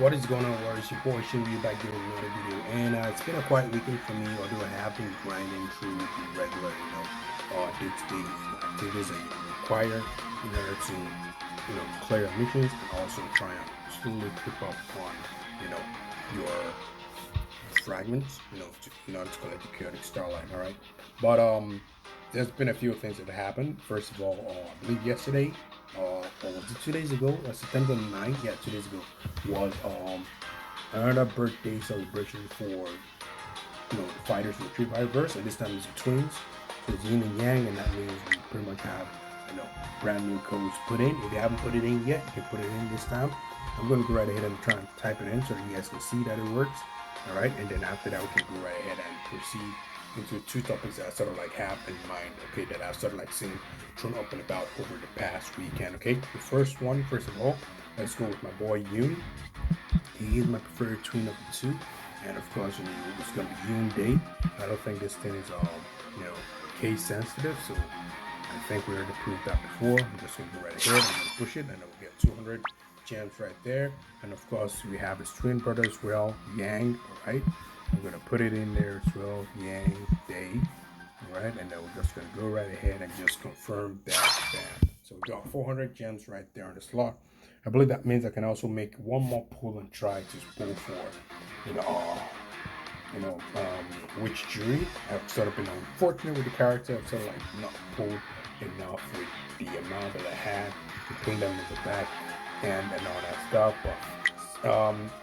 What is going on, Warriors? Your boy should be back doing another video, and it's been a quiet weekend for me. Although I have been grinding through the regular, day-to-day activities that you require in order to, clear missions and also try and slowly creep up on, you know, your fragments, in order to collect the chaotic starlight. All right, but there's been a few things that happened. First of all, I believe yesterday, or was it 2 days ago? September 9th, yeah, 2 days ago was another birthday celebration for the fighters in the Street Fighter verse, and this time it's the twins. So it's yin and yang, and that means we pretty much have brand new codes put in. If you haven't put it in yet, you can put it in this time. I'm going to go right ahead and try and type it in so you guys can see that it works. All right, and then after that, we can go right ahead and proceed into two topics that I sort of like have in mind. Okay, that I've sort of like seen thrown up and about over the past weekend. Okay, the first one, first of all, let's go with my boy Yoon. He is my preferred twin of the two, and of course, it's gonna be Yoon Day. I don't think this thing is you know, case sensitive, so I think we already proved that before. I'm just gonna go right ahead. I'm gonna push it, and then we'll get 200 gems right there. And of course, we have his twin brother as well, Yang. All right, I'm gonna put it in there as well, Yang Day. All right, and then we're just gonna go right ahead and just confirm that. Bam. So we got 400 gems right there on the slot. I believe that means I can also make one more pull and try to pull for, you know, uh, which jury. I've sort of been unfortunate with the character. I've sort of like not pulled enough with the amount that I had to putting them in the back and all that stuff. But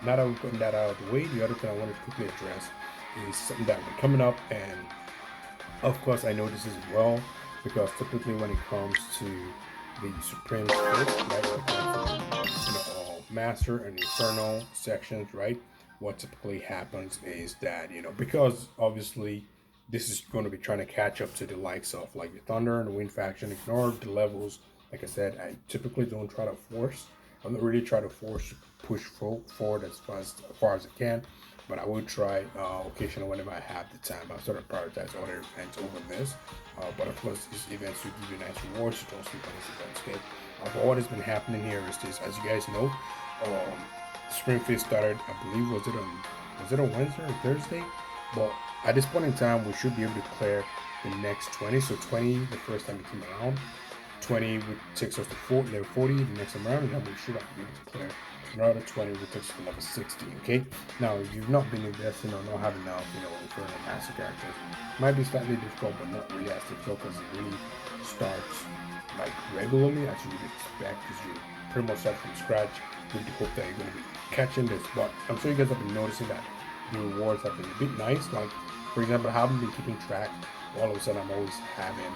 now that we've gotten that out of the way, the other thing I wanted to quickly address is something that will be coming up, and of course I know this as well because typically when it comes to the Supreme Fist, right, when it comes to Master and Infernal sections, right? What typically happens is that because obviously this is going to be trying to catch up to the likes of like the Thunder and the Wind faction. Ignore the levels. Like I said, I typically don't try to force. I'm not really trying to force push forward as far as I can, but I would try occasionally whenever I have the time. I sort of prioritize other events over this. But of course, these events will give you nice rewards. So don't sleep on these events, okay? But what has been happening here is this, as you guys know, um, Spring Fest started. I believe was it on Wednesday or Thursday? But at this point in time, we should be able to clear the next 20. So 20 the first time it came around, 20 would takes us to 40, then 40 the next time around, and then we should be able to clear another 20 would takes us to level 60. Okay. Now, if you've not been investing or not having enough, Infernal Master characters, it might be slightly difficult, but not really as difficult because it really starts like regularly as you would expect, because you pretty much start from scratch with the hope that you're going to be catching this. But I'm sure you guys have been noticing that the rewards have been a bit nice. Like, for example, I haven't been keeping track. All of a sudden, I'm always having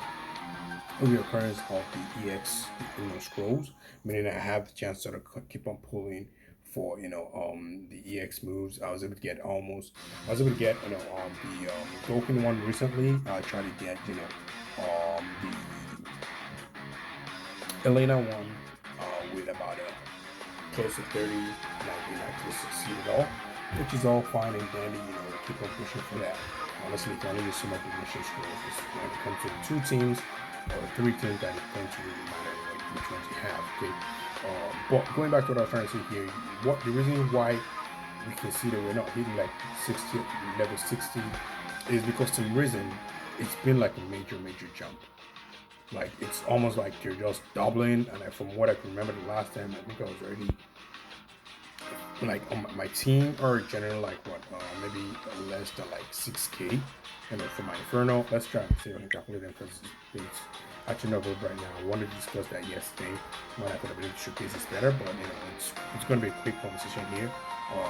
a reoccurrence of the EX scrolls, meaning I have the chance to sort of keep on pulling for the EX moves. I was able to get the Doken one recently. I tried to get the Elena one with about a close to 30, and I didn't actually succeed at all, which is all fine and dandy. Keep on pushing for that. Honestly, you can only use some of the mission scrolls when it comes to the two teams or three teams that it tends to really matter like which ones you have. Okay, but going back to what I was trying to say here, what the reason why we can see that we're not hitting like 60 level 60 is because for some reason it's been like a major jump. Like it's almost like you're just doubling, and from what I can remember the last time, I think I was already like on my team or generally like what maybe less than like 6k, for my Infernal. Let's try and see if I can calculate them because it's actually not good right now. I wanted to discuss that yesterday when I could have been able to showcase this better, but it's going to be a quick conversation here.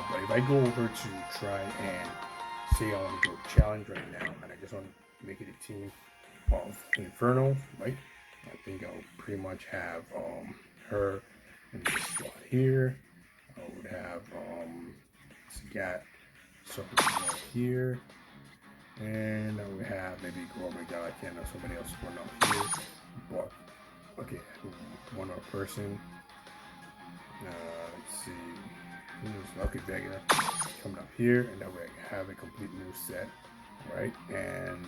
But if I go over to try and say I want to go challenge right now, and I just want to make it a team of Infernal, right? I think I'll pretty much have her in this slot here. I would have got something right here, and I would have maybe oh my god, I can't have somebody else going up here. But okay, one more person. Let's see, who's Lucky Beggar coming up here, and that way I have a complete new set, right? And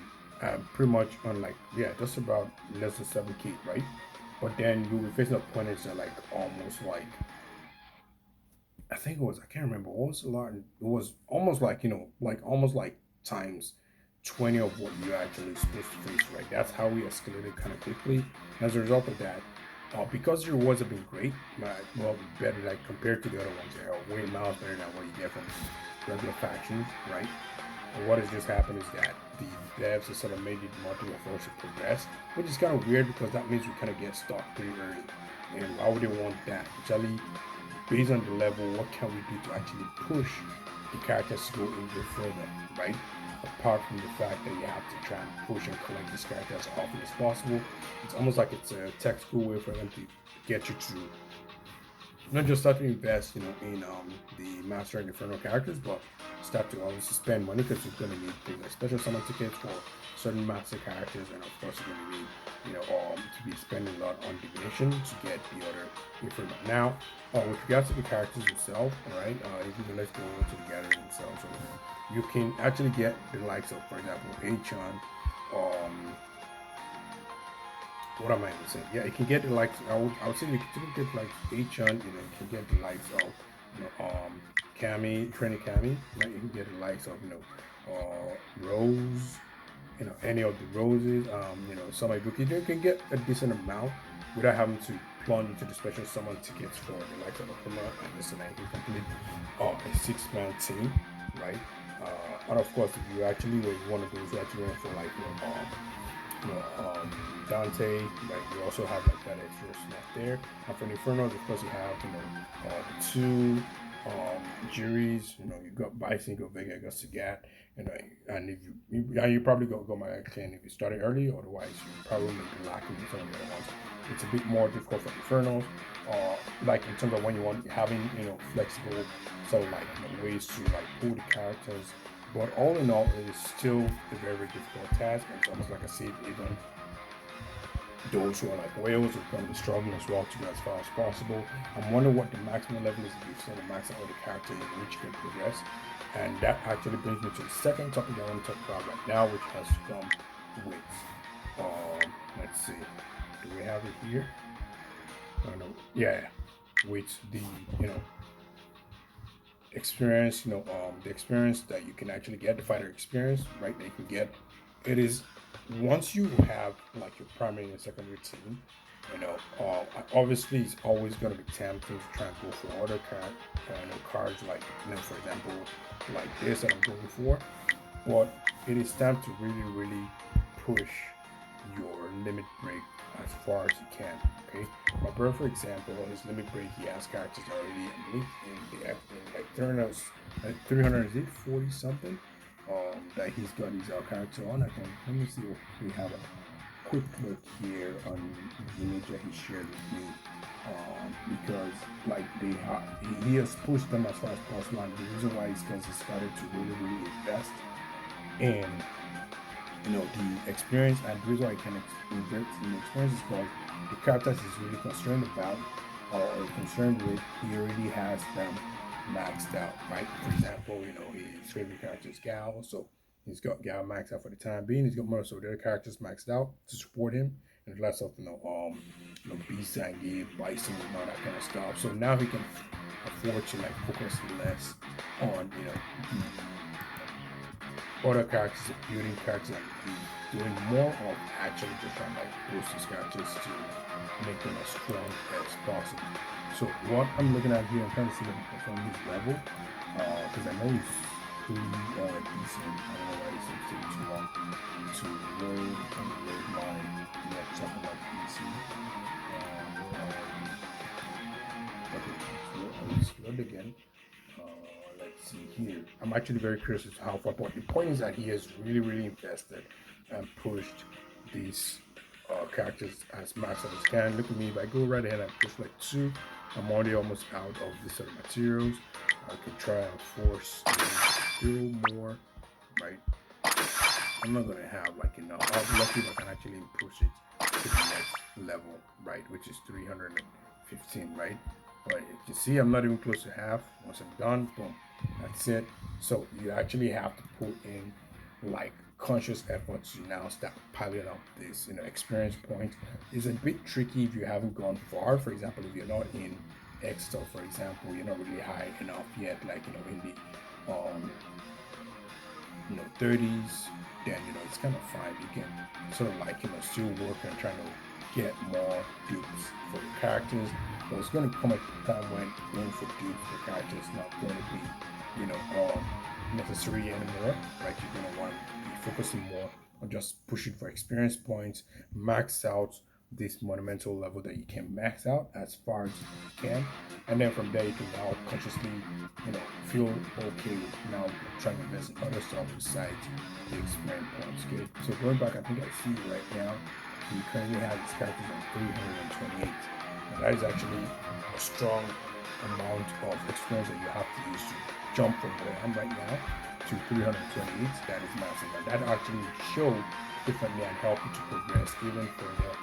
pretty much on like just about less than 7k, right? But then you will be facing opponents that like almost like I think it was, I can't remember. What was a lot? It was almost like, like almost like times 20 of what you actually supposed to face, right? That's how we escalated kind of quickly. As a result of that, because your rewards have been great, well, better like compared to the other ones, they are way miles better than what you get from regular factions, right? And what has just happened is that the devs have sort of made it multiple force to progress, which is kind of weird because that means we kind of get stuck pretty early. And why would they want that? Actually, based on the level, what can we do to actually push the characters to go even further, right? Apart from the fact that you have to try and push and collect these characters as often as possible, it's almost like it's a tactical way for them to get you to not just start to invest, in the Master and Infernal characters, but start to obviously spend money because you're going to need things like special summon tickets for certain Master characters, and of course you're going to need, to be spending a lot on divination to get the other Infernal. Now, with regards to the characters themselves, all right, even let's go into the gathering themselves. So you can actually get the likes of, for example, Achan, um, what am I even saying? Yeah, you can get the likes. I would say you can get like Achan, you can get the likes of Kami, Trini Kami, right? You can get the likes of Rose, any of the roses, some bookie. You can get a decent amount without having to plunge into the special summon tickets for the likes of Akuma and this and that. You can complete a 6-man team, right? And of course, if you actually were one of those who actually went for like Dante, like you also have like that extra slot there. And for the Infernals, of course, you have the two juries. You got Bison, you got Vega, you got Sagat, and if you probably go my X10 if you started early. Otherwise, you probably may be lacking in some of the other ones. It's a bit more difficult for Infernals, like in terms of when you want having flexible sort of like ways to like pull the characters. But all in all, it is still a very, very difficult task. And it's almost like I see even those who are like whales are going to be struggling as well to go as far as possible. I'm wondering what the maximum level is if you've set the maximum of the character in which you can progress. And that actually brings me to the second topic I want to talk about right now, which has to come with, let's see, do we have it here? I know, yeah, with the, experience, the experience that you can actually get, the fighter experience, right? That you can get. It is once you have like your primary and secondary team, obviously it's always going to be tempting to try and go for other cards like, for example, like this that I'm going for. But it is time to really, really push your limit break as far as you can. Okay, my brother, for example, his limit break, he has characters already in like 340 something. That he's got his character on. Let me see if we have a quick look here on the image that he shared with me. Because like he has pushed them as far as possible, and the reason why is because he started to really, really invest in the experience, and the reason why I can invert in the experience is because the characters he's really concerned about or concerned with, he already has them maxed out, right? For example, his favorite character is Gal, so he's got Gal maxed out for the time being. He's got most of the other characters maxed out to support him, and less of Bison, Bison, and all that kind of stuff. So now he can afford to like focus less on other characters, building characters, and doing more of actually just trying to like boost these characters to make them as strong as possible. So what I'm looking at here, I'm trying to see from his level, because I know he's pretty decent. I don't know why it's taking too long to load my something like PC. Okay, so let's load again. Let's see here. I'm actually very curious as to how far. But the point is that he has really, really invested and pushed these characters as max as he can. Look at me. If I go right ahead and push like 2, I'm already almost out of this set of materials. I could try and force still more, right? I'm not gonna have like enough. I'll be lucky if I can actually push it to the next level, right? Which is 315, right? But you see, I'm not even close to half. Once I'm done, boom, that's it. So you actually have to put in like conscious efforts to now start piling up this, experience point. It's a bit tricky if you haven't gone far. For example, if you're not in X stuff, for example, you're not really high enough yet, like in the 30s, then it's kind of fine. You can sort of like still work on trying to get more dupes for your characters, but it's going to come at a time when going for dupes for characters is not going to be necessary anymore, right? You're going to want to be focusing more on just pushing for experience points, max out this monumental level that you can max out as far as you can, and then from there you can now consciously feel okay with now trying to invest in other stuff besides the experience points. Okay, so going back, I think I see right now we currently have these characters on 328, and that is actually a strong amount of experience that you have to use to jump from where I'm right now to 328. That is massive, and that actually show differently and help you to progress even further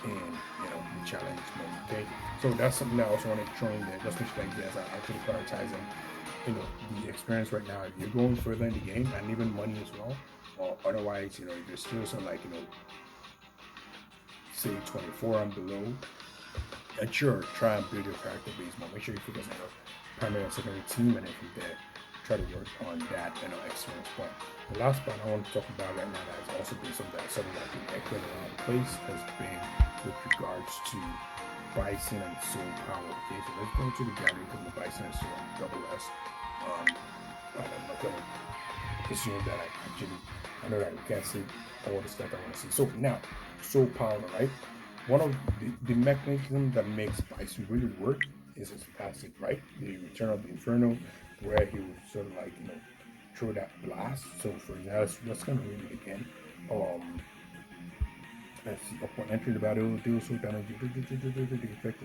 in the challenge mode. Okay, so that's something I also want to throw in there, just make sure that you guys are actually prioritizing the experience right now. If you're going further in the game, and even money as well, or otherwise, if you're still so like say 24 and below, and sure, try and build your character base more. Make sure you focus on your primary and secondary team, and then from there try to work on that experience point. The last part I want to talk about right now that has also been something that's been echoing around the place has been with regards to Bison and Soul Power. Okay, so let's go into the gallery because the Bison and Soul and double S. I'm not gonna assume that I know that you can't see all the stuff I want to see. So now, Soul Power, right? One of the mechanisms that makes Bison really work is his passive, right? The Return of the Infernal, where he would sort of like throw that blast. So for example, let's kind of read it again. Let's see. Upon entering the battle, deal so damage. The effect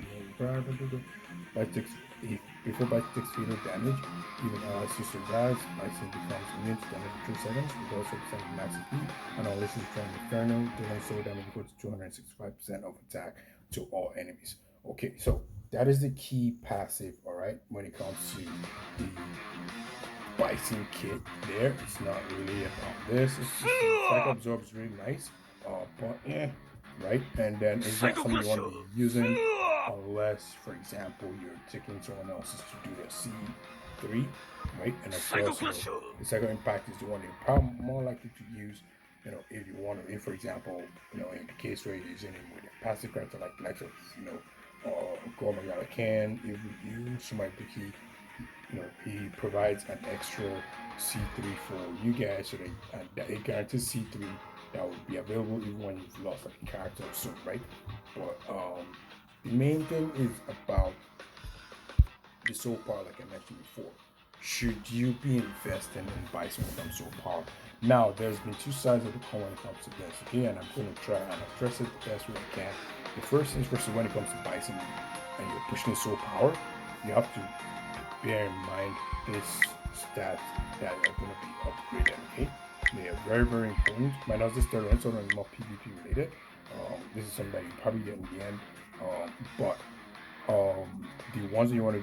before Bite takes fatal damage, even as he survives, Bison becomes immune to damage for 3 seconds, with also percent max speed, and unless he's trying Infernal, dealing soul damage equal to 265% of attack to all enemies. Okay, so that is the key passive, alright, when it comes to the Bison kit there. It's not really about this. It's just Psycho Absorb is really nice. But right? And then it's not something you want to be using unless, for example, you're taking someone else's to do their C3, right? And of course, the Psycho Impact is the one you're probably more likely to use, if you want to, if for example, in the case where you're using it with a passive character like of, Gorma can, if you use Sumabuki, he provides an extra C3 for you guys, so that it guarantees C3 that will be available even when you've lost like a character or so, right? But the main thing is about the soul power, like I mentioned before. Should you be investing in Bison from soul power? Now, there's been two sides of the coin when it comes to this, okay, and I'm going to try and address it the best way I can. The first thing is, first, when it comes to Bison and you're pushing soul power, you have to bear in mind this stats that are going to be upgraded, okay? They are very, very important. Minus this third one, sort of more PvP related. This is something that you probably get in the end. But the ones that you want to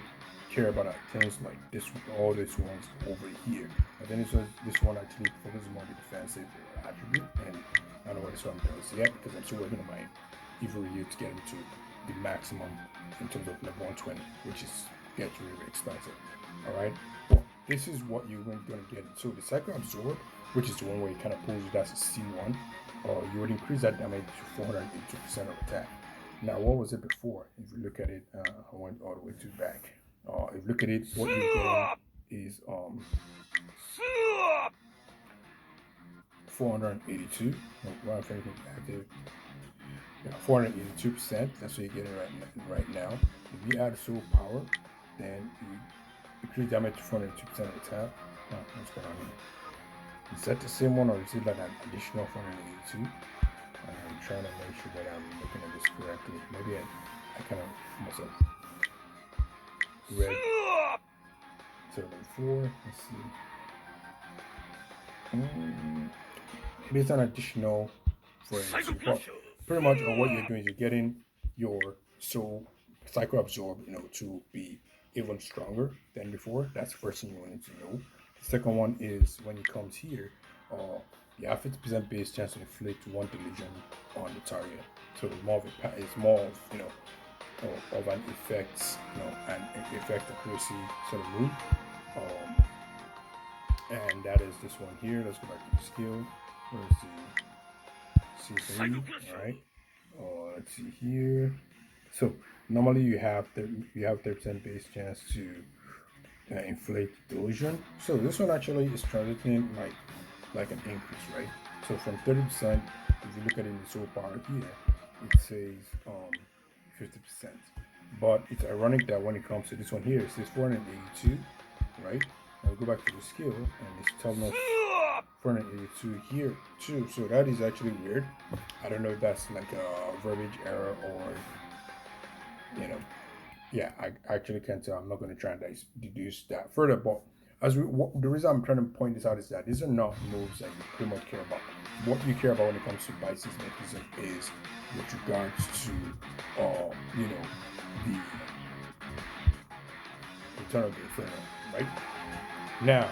care about are things like this, all these ones over here. But then this one actually focuses more on the defensive attribute, and I don't know what this one does yet because I'm still working on my evil review to get into the maximum in terms of level 120, which gets really expensive. All right. Well, this is what you're going to get. So the Psycho Absorb, which is the one where it kind of pulls you, that's a C1, you would increase that damage to 482% of attack. Now, what was it before? If you look at it, I went all the way to back. If you look at it, what you're getting is 482. Well, if anything active, 482%. That's what you're getting right now. If you add soul power, then you increase damage to 402% of attack. What's going on here? Is that the same one, or is it like an additional 482? I'm trying to make sure that I'm looking at this correctly. Maybe I kind of must have read 74. Let's see. Maybe it's an additional 482. But pretty much what you're doing is you're getting your soul Psycho Absorb, to be even stronger than before. That's the first thing you want to know. The second one is when it comes here, you have 50% base chance to inflict one delusion on the target. So it's more of of an effect, an effect accuracy sort of move. Um, and that is this one here. Let's go back to the skill. Where's the C3? All right. Let's see here. So normally you have 30% base chance to inflate delusion. So this one actually is transiting like an increase, right? So from 30%, if you look at it in the soul power here, it says 50%. But it's ironic that when it comes to this one here, it says 482, right? Now we go back to the skill and it's telling us 482 here too. So that is actually weird. I don't know if that's like a verbiage error or you know yeah, I actually can't tell. I'm not going to try and deduce that further. But the reason I'm trying to point this out is that these are not moves that you pretty much care about. What you care about when it comes to Bison's mechanism is with regards to, the return of the Infernal, right? Now,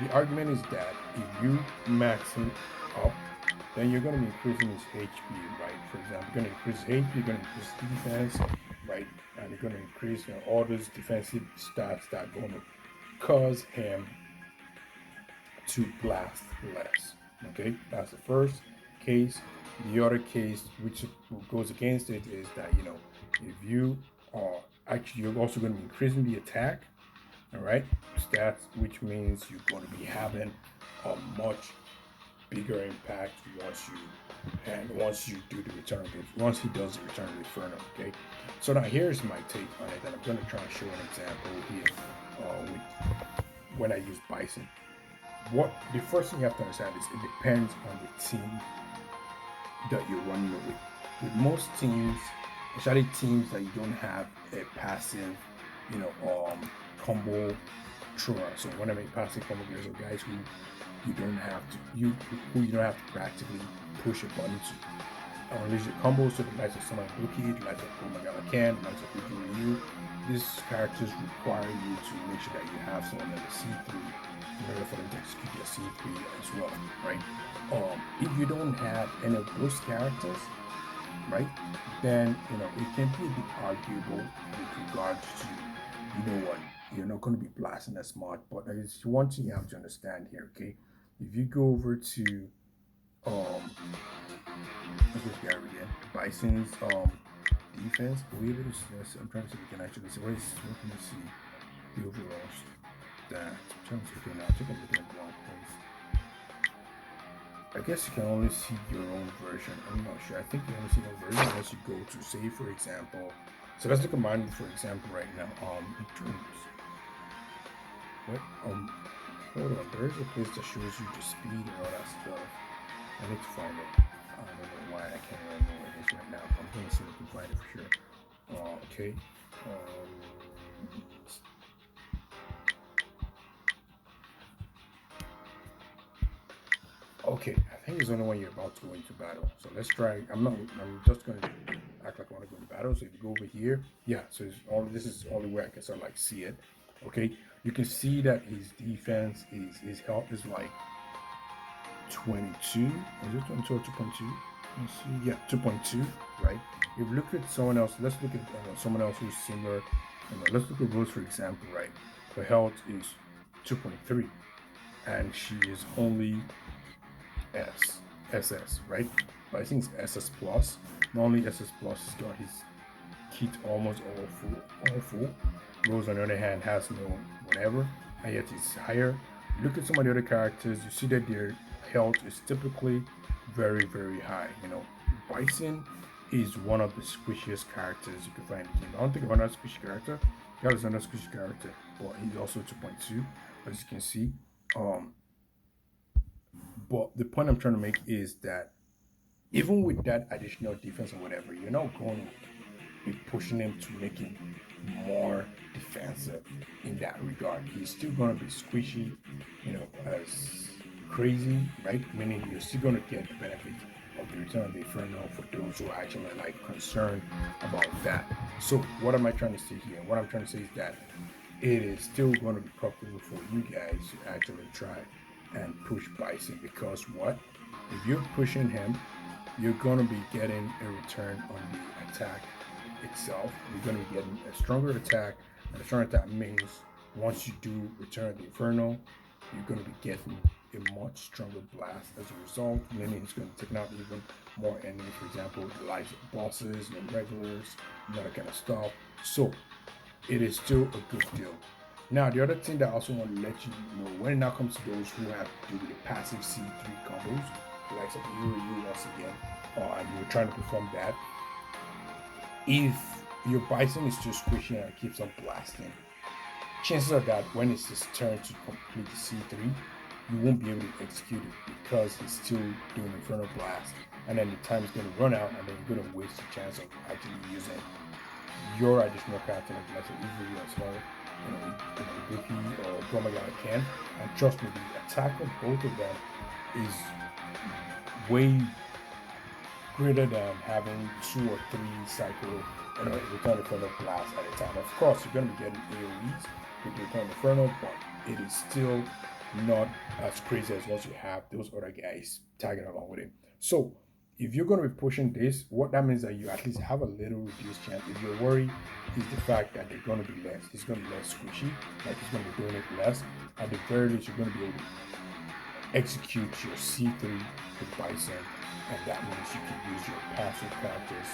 the argument is that if you max him up, then you're going to be increasing his HP, right? For example, you're going to increase HP, you're going to increase defense, right? And you're going to increase all those defensive stats that are going to cause him to blast less. Okay, that's the first case. The other case, which goes against it, is that if you are actually, you're also going to be increasing the attack, all right, stats, which means you're going to be having a much bigger impact once you do the return of the once he does the return of the Infernal. Okay, so now here's my take on it, and I'm going to try and show an example here when I use Bison. What the first thing you have to understand is it depends on the team that you're running with. With most teams, especially teams that you don't have a passive, combo thrower. So when I make passive combo players, are guys who you don't have to practically push a button to unleash your combos. So the likes of someone Buki, the likes of Komagala Ken, the likes of Buki Ryu. These characters require you to make sure that you have someone that is C3 in order for them to execute their C3 as well, right? If you don't have any of those characters, right, then it can be a bit arguable with regards to you're not going to be blasting as smart. But there's one thing you have to understand here, okay? If you go over to what's this guy again? Bison's defense. I'm trying to see if we can actually see what can you see the overall stats. I'm trying to see now. I think I'm looking at the wrong place. I guess you can only see your own version. I'm not sure. I think you only see your own version unless you go to, say, for example. So let's look at mine, for example, right now. What? Hold on. There is a place that shows you the speed and all that stuff. I need to find it. I don't know why I can't remember where it is right now. I'm going to see if I can find it for sure. Okay. Okay, I think it's only when you're about to go into battle. So let's try. I'm just going to act like I want to go into battle. So if you go over here, yeah. So this is the only way I can sort of like see it. Okay, you can see that his defense his health is like 22. Is it 22 or 2.2? Let's see. Yeah, 2.2. Right. If you look at someone else, let's look at someone else who's similar. Let's look at Rose, for example. Right. Her health is 2.3, and she is only SS, right? But I think it's SS plus. Not only SS plus, he's got his kit almost all full. Rose, on the other hand, has no whatever, and yet it's higher. Look at some of the other characters. You see that their health is typically very, very high. Bison is one of the squishiest characters you can find in the game. I don't think of another squishy character. That is another squishy character, but he's also 2.2, as you can see. But the point I'm trying to make is that even with that additional defense or whatever, you're not going to be pushing him to make him more defensive in that regard. He's still going to be squishy, as crazy, right? Meaning you're still going to get the benefit of the return of the Infernal for those who are actually concerned about that. So what am I trying to say here? What I'm trying to say is that it is still going to be profitable for you guys to actually try and push Bison, because what? If you're pushing him, you're going to be getting a return on the attack itself, you're going to be getting a stronger attack. And a stronger attack means once you do return the Infernal, you're going to be getting a much stronger blast as a result, meaning it's going to take out even more enemies, for example, the likes of bosses, regulars, that kind of stuff. So it is still a good deal. Now, the other thing that I also want to let you know, when it now comes to those who have to do with the passive C3 combos, the likes of you once again, and you're trying to perform that, if your Bison is just squishing and it keeps on blasting, chances are that when it's his turn to complete the C3, you won't be able to execute it because he's still doing Infernal Blast. And then the time is going to run out, and then you're going to waste the chance of actually using your additional character like easily as well, Goofy or Bromagala can. And trust me, the attack of both of them is way greater than having 2 or 3 cycle return Infernal Blast at a time. Of course, you're going to be getting AoEs with Return Infernal, but it is still not as crazy as once you have those other guys tagging along with it. So if you're going to be pushing this, what that means that you at least have a little reduced chance. If your worry is the fact that they're going to be less, it's going to be less squishy, like it's going to be doing it less, at the very least you're going to be able to execute your C3 with Bison, and that means you can use your passive characters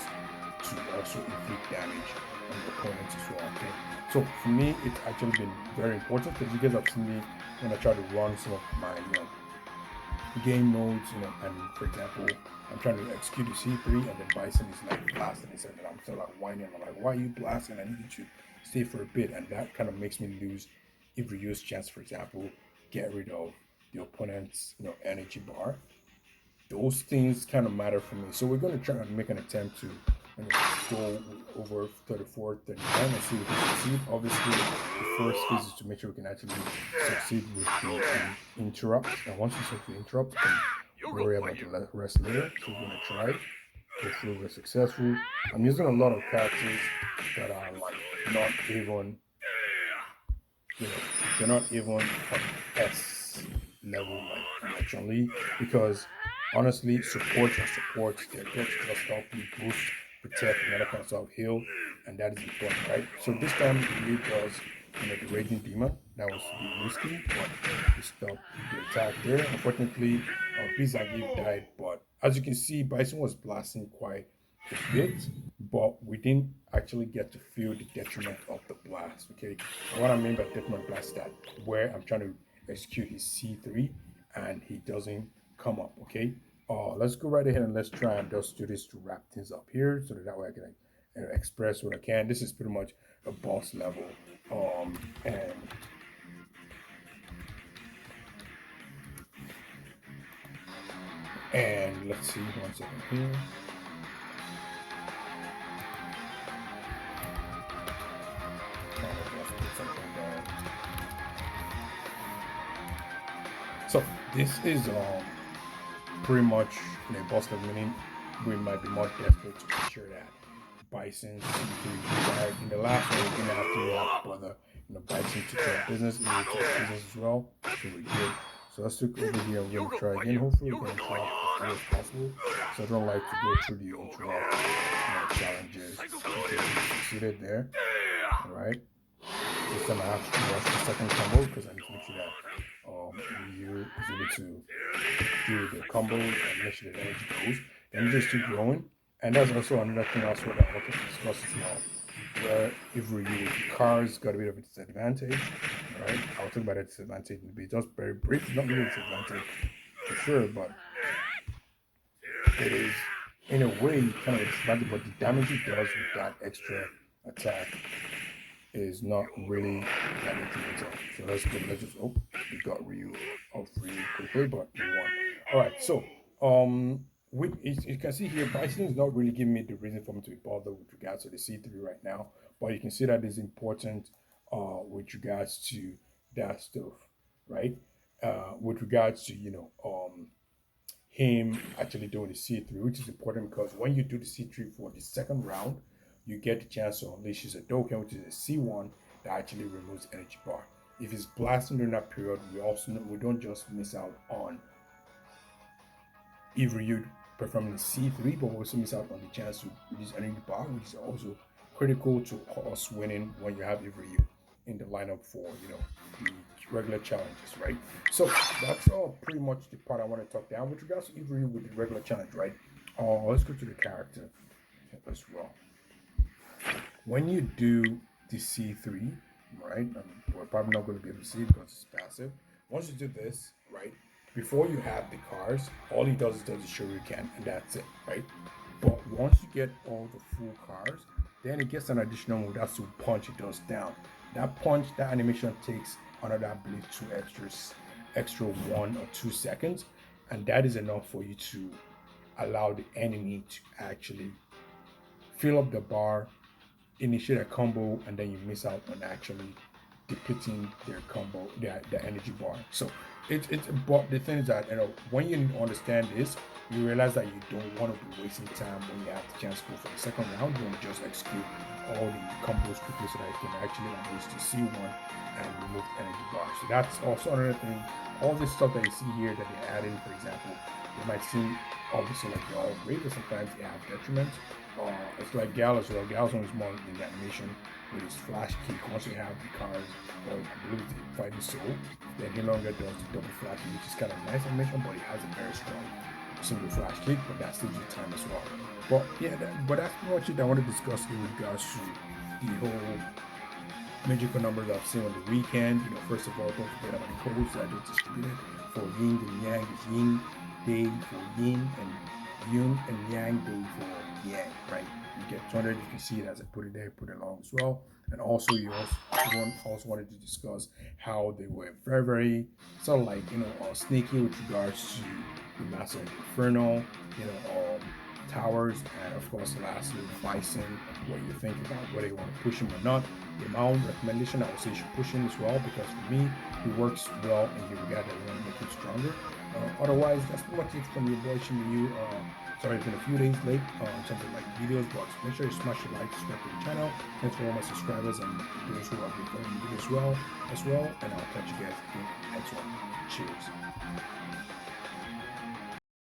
to also inflict damage on your opponents as well. Okay, so for me, it's actually been very important because you guys have seen me when I try to run some of my game modes, and for example, I'm trying to execute the C3 and then Bison is like blasting it, and I'm still like whining. I'm like, why are you blasting? I need you to stay for a bit, and that kind of makes me lose if we use chance, for example, get rid of the opponent's energy bar. Those things kind of matter for me. So we're going to try and make an attempt to go over 34, 39 and see if we succeed. Obviously, the first phase is to make sure we can actually succeed with the interrupt. And once we succeed with the interrupt, we can worry about the rest later. So we're going to try. Hopefully we're successful. I'm using a lot of characters that are like not even, they're not even on S level like naturally, because honestly, support are support. They're there to just help you boost, protect, and other kind of stuff, heal, and that is important, right? So this time we was the Raging Demon. That was risky, but we stopped the attack there. Unfortunately, Bison died, but as you can see, Bison was blasting quite a bit, but we didn't actually get to feel the detriment of the blast. Okay, and what I mean by detriment blast is that where I'm trying to execute his C3 and he doesn't come up. Okay, let's go right ahead and let's try and just do this to wrap things up here so that way I can express what I can. This is pretty much a boss level, and let's see 1 second here. So this is pretty much boss level, meaning we might be more desperate to make sure that Bison died. In the last one, we're gonna have to have brother, Bison to care of business, and to business as well. So we're good. So let's look over here. We're gonna try again. Hopefully, we're gonna try as far as possible. So I don't like to go through the interrupt challenges. Okay, we succeeded there. All right. This time I have to rush the second combo because I need to make sure that Ryu is able to do the combo and make sure the energy goes. The energy is still growing. And that's also another thing also that I want to discuss as well. Where if Ryu with the cars got a bit of a disadvantage, right? I'll talk about that disadvantage in a bit. Just very brief, not really a disadvantage for sure, but it is in a way kind of a disadvantage, but the damage it does with that extra attack is not really that incremental. So let's just we got Ryu off really quickly, but we won. Alright, so with you can see here, Bison is not really giving me the reason for me to be bothered with regards to the C3 right now, but you can see that is important with regards to that stuff, right? With regards to him actually doing the C3, which is important because when you do the C3 for the second round, you get the chance to unleash his Hadouken, which is a C1 that actually removes energy bar. If he's blasting during that period, we don't just miss out on Ryu performing the C3, but we also miss out on the chance to reduce energy bar, which is also critical to us winning when you have every in the lineup for the regular challenges, right? So that's all pretty much the part I want to talk down with regards to Avery with the regular challenge, right? Let's go to the character as well. When you do the C3, right? We're probably not going to be able to see it because it's passive. Once you do this, right? Before you have the cars, all he does is does the shuriken, and that's it, right? But once you get all the full cars, then it gets an additional move. That's to punch it does down. That punch, that animation takes another, I believe, extra 1 or 2 seconds, and that is enough for you to allow the enemy to actually fill up the bar, initiate a combo, and then you miss out on actually depleting their combo, their energy bar. So it's but the thing is that when you understand this, you realize that you don't want to be wasting time when you have the chance to go for the second round. You want to just execute all the combos quickly so that you can actually unleash the C1 and remove the energy bar. So that's also another thing. All this stuff that you see here that they add in, for example, it might seem obviously like they're all great, but sometimes they have detriments. It's like Gal as well. Gal's one is more in the animation with his flash kick. Once you have the cars, or I believe the fighting soul, then he no longer does the double flash kick, which is kind of nice animation, but he has a very strong single flash kick, but that saves you time as well. But yeah, but that's pretty much it I want to discuss in regards to the whole magical numbers I've seen on the weekend. First of all, don't forget about the codes that I just distributed for Yin and Yang. It's Yin Day for Yin and Yun and Yang Day for Yang, right? You get 200. You can see it as I put it there, put it along as well. And also, also wanted to discuss how they were very, very sort of like sneaky with regards to the Master of Infernal, towers, and of course, lastly, Bison, what you think about whether you want to push him or not. The mount recommendation, I would say you should push him as well because for me, he works well in the regard that you want to make him stronger. Otherwise, that's pretty much it from your boy Shimiyu. Sorry, it's been a few days late in terms of like videos, but make sure you smash the like, subscribe to the channel. Thanks for all my subscribers and those who have been following me as well. And I'll catch you guys in the next one. Cheers.